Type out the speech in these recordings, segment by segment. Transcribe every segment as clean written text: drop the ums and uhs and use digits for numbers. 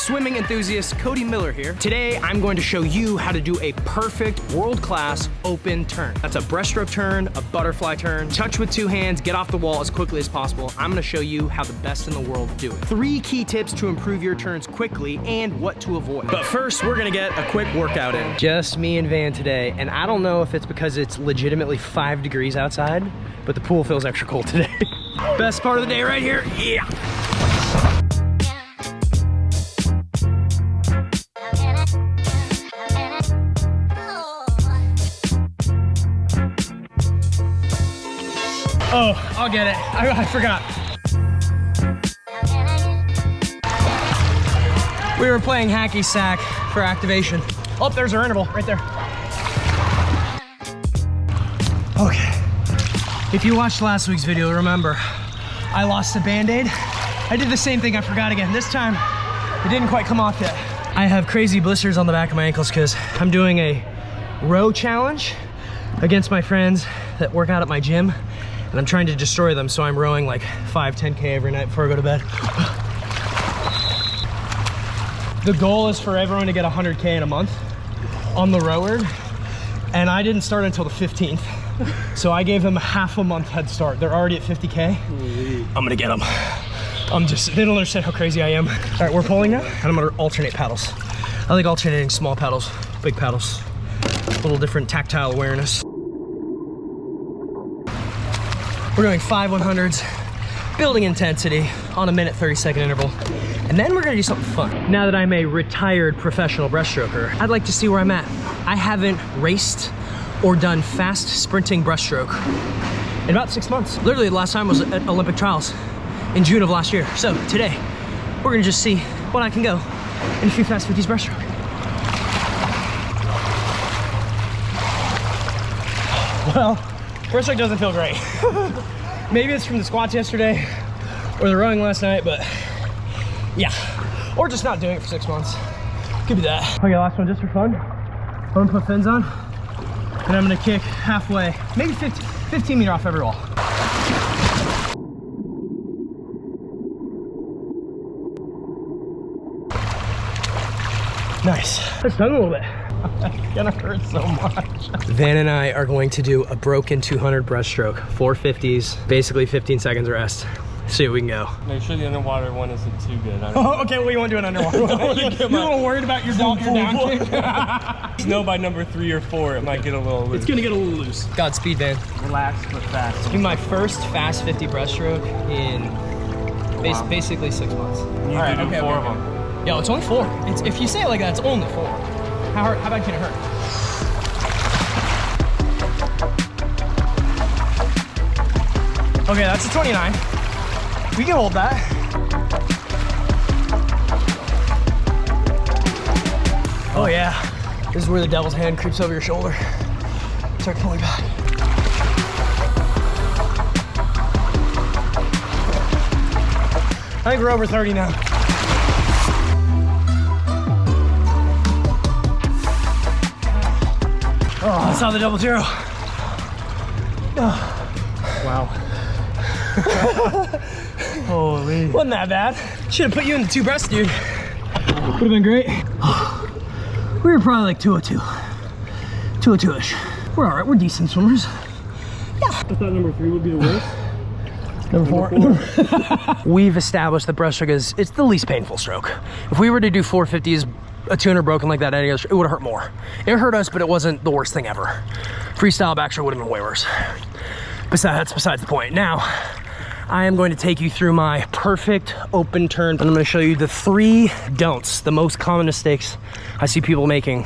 swimming enthusiast Cody Miller here. Today, I'm going to show you how to do a perfect world-class open turn. That's a breaststroke turn, a butterfly turn, touch with two hands, get off the wall as quickly as possible. I'm gonna show you how the best in the world do it. 3 key tips to improve your turns quickly and what to avoid. But first, we're gonna get a quick workout in. Just me and Van today, and I don't know if it's because it's legitimately 5 degrees outside, but the pool feels extra cold today. Best part of the day right here, yeah. Oh, I'll get it. I forgot. We were playing hacky sack for activation. Oh, there's our interval right there. Okay. If you watched last week's video, remember, I lost the Band-Aid. I did the same thing, I forgot again. This time, it didn't quite come off yet. I have crazy blisters on the back of my ankles because I'm doing a row challenge against my friends that work out at my gym. And I'm trying to destroy them, so I'm rowing like 5-10K every night before I go to bed. The goal is for everyone to get 100K in a month on the rower, and I didn't start until the 15th. So I gave them half a month head start. They're already at 50K. I'm gonna get them. They don't understand how crazy I am. All right, we're pulling now, and I'm gonna alternate paddles. I like alternating small paddles, big paddles. A little different tactile awareness. We're doing 5 100s, building intensity on a 1:30 interval. And then we're gonna do something fun. Now that I'm a retired professional breaststroker, I'd like to see where I'm at. I haven't raced or done fast sprinting breaststroke in about 6 months. Literally the last time was at Olympic trials in June of last year. So today, we're gonna just see what I can go in a few fast 50s breaststroke. Well, breaststroke doesn't feel great. Maybe it's from the squats yesterday or the rowing last night, but yeah. Or just not doing it for 6 months. Could be that. Okay, last one just for fun. I'm gonna put fins on, and I'm gonna kick halfway, maybe 15 meter off every wall. Nice. It's done a little bit. It's gonna hurt so much. Van and I are going to do a broken 200 breaststroke, 450s, basically 15 seconds rest. See what we can go. Make sure the underwater one isn't too good. Oh, okay, well, you want to do an underwater one? You're a little worried about your down kick? No, by number 3 or 4, it might get a little loose. It's gonna get a little loose. Godspeed, Van. Relax, but fast. It's been my first fast 50 breaststroke in basically 6 months. You All right, do okay, 4 okay. of them. Yo, it's only 4. If you say it like that, it's only 4. How bad can it hurt? Okay, that's a 29. We can hold that. Oh yeah. This is where the devil's hand creeps over your shoulder. Start pulling back. I think we're over 30 now. Oh, I saw the double zero. Oh. Wow. Holy. Wasn't that bad. Should have put you in the 2 breasts, dude. Would have been great. We were probably like 202. 202-ish. We're all right, we're decent swimmers. Yeah. I thought number 3 would be the worst. Number 4. We've established that breaststroke it's the least painful stroke. If we were to do 450s, a 200 broken like that, it would have hurt more. It hurt us, but it wasn't the worst thing ever. Freestyle backstroke would have been way worse. That's besides the point. Now, I am going to take you through my perfect open turn, and I'm going to show you the 3 don'ts, the most common mistakes I see people making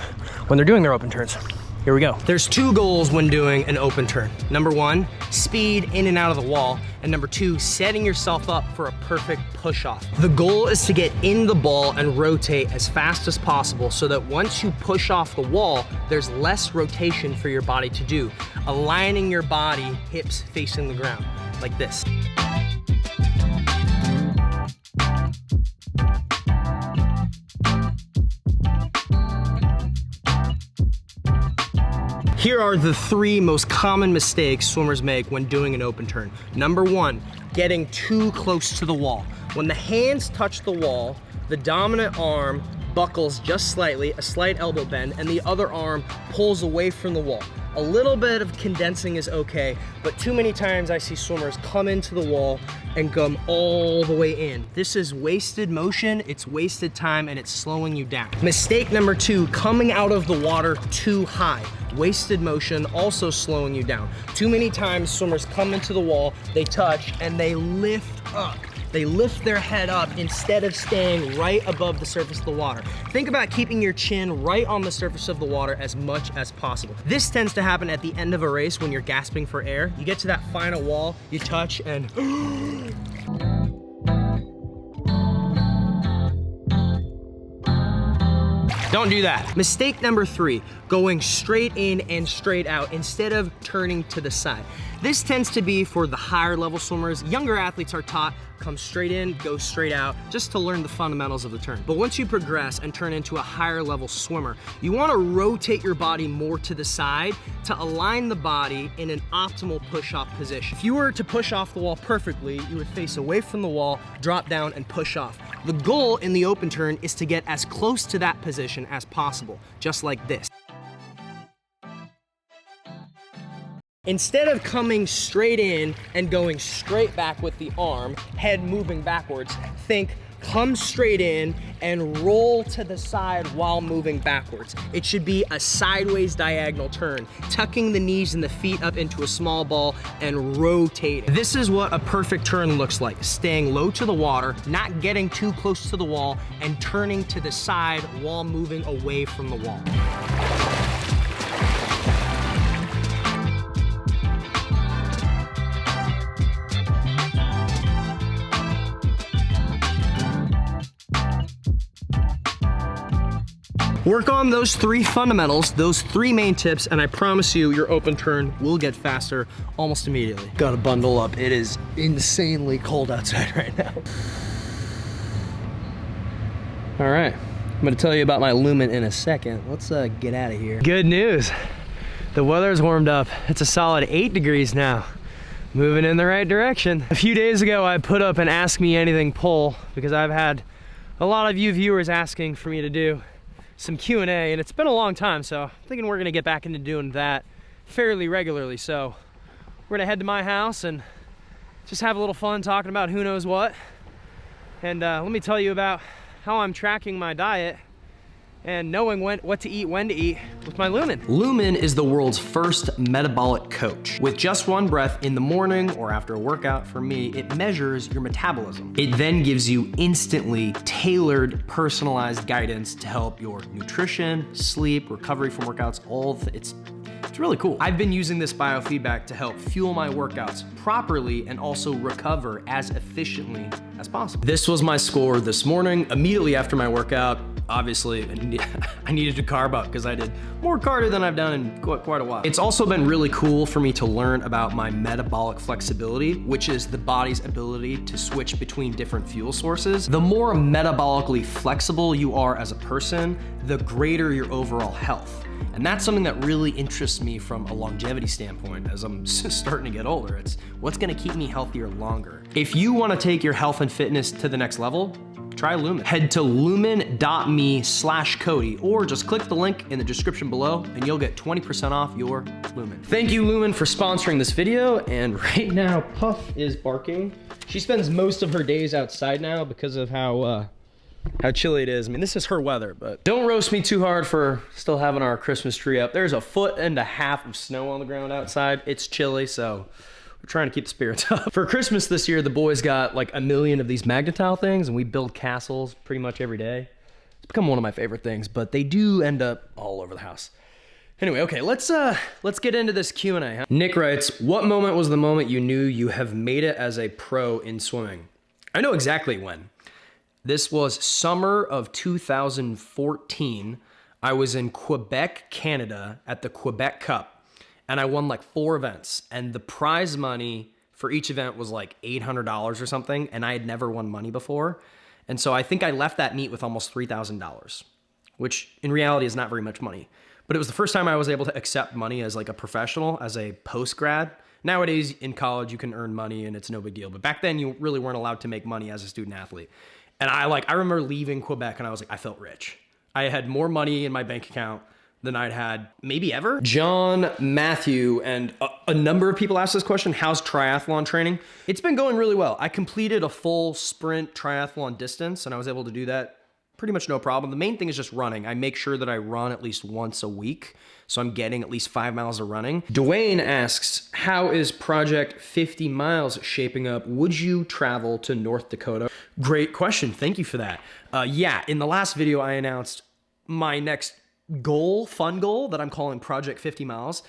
when they're doing their open turns. Here we go. There's 2 goals when doing an open turn. Number 1, speed in and out of the wall. And number 2, setting yourself up for a perfect push off. The goal is to get in the ball and rotate as fast as possible so that once you push off the wall, there's less rotation for your body to do. Aligning your body, hips facing the ground, like this. Here are the 3 most common mistakes swimmers make when doing an open turn. Number 1, getting too close to the wall. When the hands touch the wall, the dominant arm buckles just slightly, a slight elbow bend, and the other arm pulls away from the wall. A little bit of condensing is okay, but too many times I see swimmers come into the wall and come all the way in. This is wasted motion, it's wasted time, and it's slowing you down. Mistake number 2, coming out of the water too high. Wasted motion, also slowing you down. Too many times swimmers come into the wall, they touch, and they lift up. They lift their head up instead of staying right above the surface of the water. Think about keeping your chin right on the surface of the water as much as possible. This tends to happen at the end of a race when you're gasping for air. You get to that final wall, you touch, and don't do that. Mistake number 3, going straight in and straight out instead of turning to the side. This tends to be for the higher level swimmers. Younger athletes are taught, come straight in, go straight out, just to learn the fundamentals of the turn. But once you progress and turn into a higher level swimmer, you wanna rotate your body more to the side to align the body in an optimal push-off position. If you were to push off the wall perfectly, you would face away from the wall, drop down, and push off. The goal in the open turn is to get as close to that position as possible, just like this. Instead of coming straight in and going straight back with the arm, head moving backwards, think come straight in and roll to the side while moving backwards. It should be a sideways diagonal turn, tucking the knees and the feet up into a small ball and rotating. This is what a perfect turn looks like, staying low to the water, not getting too close to the wall, and turning to the side while moving away from the wall. Work on those 3 fundamentals, those 3 main tips, and I promise you your open turn will get faster almost immediately. Gotta bundle up. It is insanely cold outside right now. All right, I'm gonna tell you about my Lumen in a second. Let's get out of here. Good news, the weather's warmed up. It's a solid 8 degrees now. Moving in the right direction. A few days ago, I put up an Ask Me Anything poll because I've had a lot of you viewers asking for me to do some Q&A, and it's been a long time, so I'm thinking we're gonna get back into doing that fairly regularly. So we're gonna head to my house and just have a little fun talking about who knows what. And let me tell you about how I'm tracking my diet and knowing what to eat, when to eat with my Lumen. Lumen is the world's first metabolic coach. With just one breath in the morning or after a workout, for me, it measures your metabolism. It then gives you instantly tailored, personalized guidance to help your nutrition, sleep, recovery from workouts, it's really cool. I've been using this biofeedback to help fuel my workouts properly and also recover as efficiently as possible. This was my score this morning, immediately after my workout. Obviously, I needed to carb up because I did more cardio than I've done in quite a while. It's also been really cool for me to learn about my metabolic flexibility, which is the body's ability to switch between different fuel sources. The more metabolically flexible you are as a person, the greater your overall health. And that's something that really interests me from a longevity standpoint as I'm starting to get older. It's what's gonna keep me healthier longer. If you wanna take your health and fitness to the next level, try Lumen. Head to lumen.me/Cody or just click the link in the description below and you'll get 20% off your Lumen. Thank you, Lumen, for sponsoring this video. And right now, Puff is barking. She spends most of her days outside now because of how chilly it is. I mean, this is her weather, but don't roast me too hard for still having our Christmas tree up. There's 1.5 feet of snow on the ground outside. It's chilly, so we're trying to keep the spirits up. For Christmas this year, the boys got like 1 million of these Magnetile things, and we build castles pretty much every day. It's become one of my favorite things, but they do end up all over the house. Anyway, okay, let's get into this Q&A. Nick writes, what moment was the moment you knew you have made it as a pro in swimming? I know exactly when. This was summer of 2014. I was in Quebec, Canada at the Quebec Cup, and I won like 4 events, and the prize money for each event was like $800 or something, and I had never won money before. And so I think I left that meet with almost $3,000, which in reality is not very much money. But it was the first time I was able to accept money as like a professional, as a post-grad. Nowadays in college, you can earn money and it's no big deal. But back then you really weren't allowed to make money as a student athlete. And I remember leaving Quebec and I was like, I felt rich. I had more money in my bank account than I'd had maybe ever. John, Matthew, and a number of people asked this question, how's triathlon training? It's been going really well. I completed a full sprint triathlon distance and I was able to do that pretty much no problem. The main thing is just running. I make sure that I run at least once a week, so I'm getting at least 5 miles of running. Dwayne asks, how is Project 50 Miles shaping up? Would you travel to North Dakota? Great question. Thank you for that. Yeah, in the last video, I announced my next goal, fun goal, that I'm calling Project 50 Miles.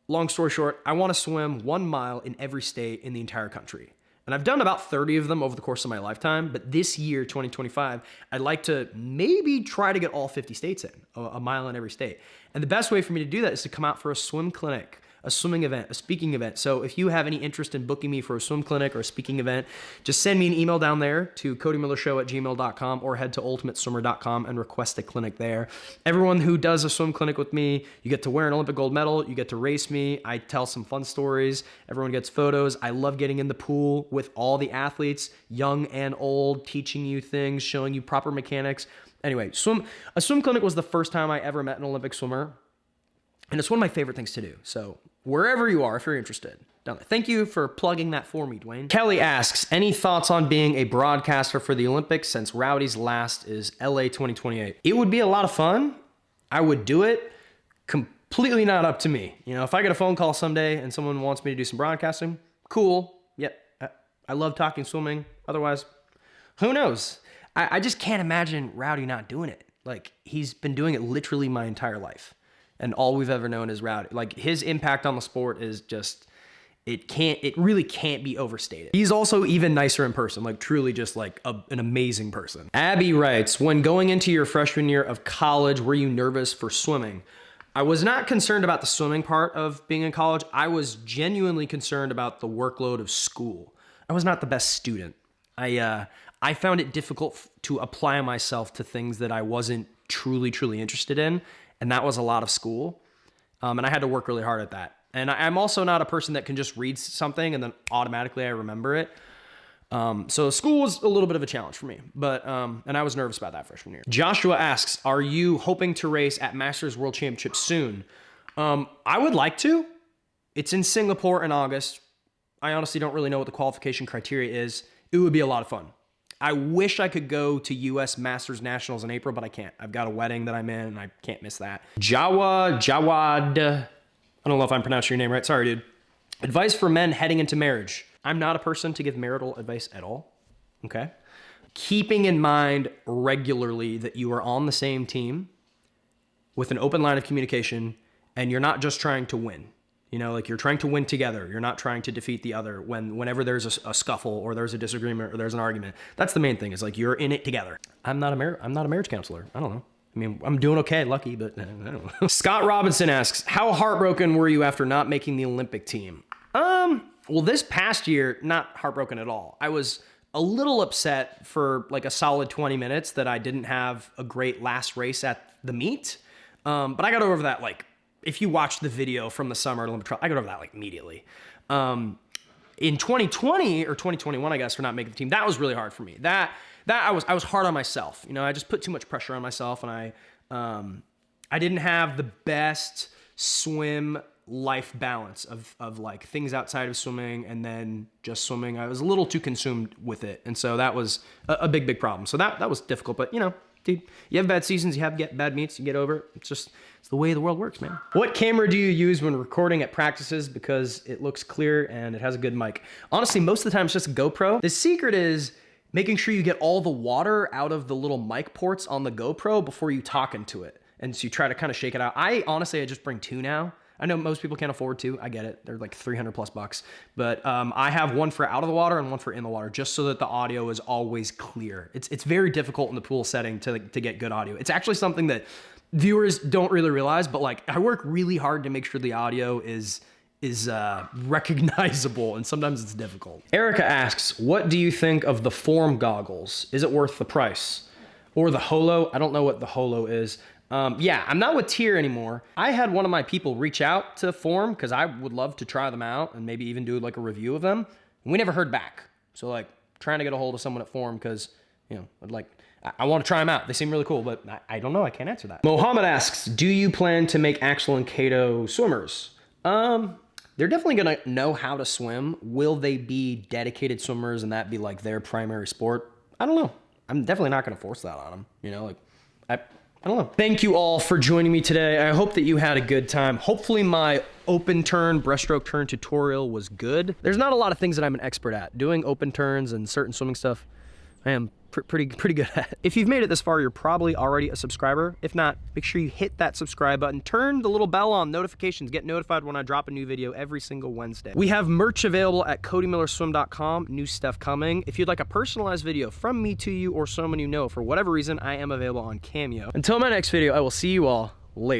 Long story short, I want to swim 1 mile in every state in the entire country. And I've done about 30 of them over the course of my lifetime, but this year, 2025, I'd like to maybe try to get all 50 states in, a mile in every state. And the best way for me to do that is to come out for a swim clinic, a swimming event, a speaking event. So if you have any interest in booking me for a swim clinic or a speaking event, just send me an email down there to CodyMillerShow@gmail.com or head to ultimateswimmer.com and request a clinic there. Everyone who does a swim clinic with me, you get to wear an Olympic gold medal, you get to race me, I tell some fun stories, everyone gets photos. I love getting in the pool with all the athletes, young and old, teaching you things, showing you proper mechanics. Anyway, a swim clinic was the first time I ever met an Olympic swimmer. And it's one of my favorite things to do. So wherever you are, if you're interested, down there. Thank you for plugging that for me, Dwayne. Kelly asks, any thoughts on being a broadcaster for the Olympics since Rowdy's last is LA 2028? It would be a lot of fun. I would do it. Completely not up to me. You know, if I get a phone call someday and someone wants me to do some broadcasting, cool. Yep. I love talking swimming. Otherwise, who knows? I just can't imagine Rowdy not doing it. Like, he's been doing it literally my entire life. And all we've ever known is Rowdy. Like, his impact on the sport is just, it really can't be overstated. He's also even nicer in person, like truly just like an amazing person. Abby writes, when going into your freshman year of college, were you nervous for swimming? I was not concerned about the swimming part of being in college. I was genuinely concerned about the workload of school. I was not the best student. I found it difficult to apply myself to things that I wasn't truly interested in. And that was a lot of school. And I had to work really hard at that. And I'm also not a person that can just read something and then automatically I remember it. So school was a little bit of a challenge for me, but, and I was nervous about that freshman year. Joshua asks, are you hoping to race at Masters World Championship soon? I would like to. It's in Singapore in August. I honestly don't really know what the qualification criteria is. It would be a lot of fun. I wish I could go to US Masters Nationals in April, but I can't. I've got a wedding that I'm in and I can't miss that. Jawad, I don't know if I'm pronouncing your name right. Sorry, dude. Advice for men heading into marriage. I'm not a person to give marital advice at all, okay? Keeping in mind regularly that you are on the same team with an open line of communication and you're not just trying to win. You know, like you're trying to win together. You're not trying to defeat the other whenever there's a scuffle or there's a disagreement or there's an argument. That's the main thing, is like you're in it together. I'm not a marriage counselor. I don't know. I mean, I'm doing okay, lucky, but I don't know. Scott Robinson asks, how heartbroken were you after not making the Olympic team? Well, this past year, not heartbroken at all. I was a little upset for like a solid 20 minutes that I didn't have a great last race at the meet. But I got over that, like, if you watch the video from the summer Olympic trial, I got over that like immediately. In 2020 or 2021, I guess, for not making the team, that was really hard for me. That I was hard on myself. You know, I just put too much pressure on myself, and I didn't have the best swim life balance of like things outside of swimming and then just swimming. I was a little too consumed with it, and so that was a big problem. So that was difficult, but you know, dude, you have bad seasons, you have bad meets, you get over it. It's the way the world works, man. What camera do you use when recording at practices because it looks clear and it has a good mic? Honestly, most of the time it's just a GoPro. The secret is making sure you get all the water out of the little mic ports on the GoPro before you talk into it. And so you try to kind of shake it out. I just bring two now. I know most people can't afford two. I get it. They're like $300+. But I have one for out of the water and one for in the water, just so that the audio is always clear. It's very difficult in the pool setting to get good audio. It's actually something that viewers don't really realize, but like I work really hard to make sure the audio is recognizable, and sometimes it's difficult. Erica asks, what do you think of the Form goggles? Is it worth the price? Or the Holo? I don't know what the Holo is. Yeah, I'm not with Tier anymore. I had one of my people reach out to Form because I would love to try them out and maybe even do like a review of them. And we never heard back. So like trying to get a hold of someone at Form because you know, I want to try them out. They seem really cool, but I don't know. I can't answer that. Mohammed asks, do you plan to make Axel and Cato swimmers? They're definitely going to know how to swim. Will they be dedicated swimmers and that be like their primary sport? I don't know. I'm definitely not going to force that on them. You know, like, I don't know. Thank you all for joining me today. I hope that you had a good time. Hopefully my open turn, breaststroke turn tutorial was good. There's not a lot of things that I'm an expert at. Doing open turns and certain swimming stuff, I am pretty good at. If you've made it this far, you're probably already a subscriber. If not, make sure you hit that subscribe button. Turn the little bell on, notifications. Get notified when I drop a new video every single Wednesday. We have merch available at CodyMillerSwim.com. New stuff coming. If you'd like a personalized video from me to you or someone you know, for whatever reason, I am available on Cameo. Until my next video, I will see you all later.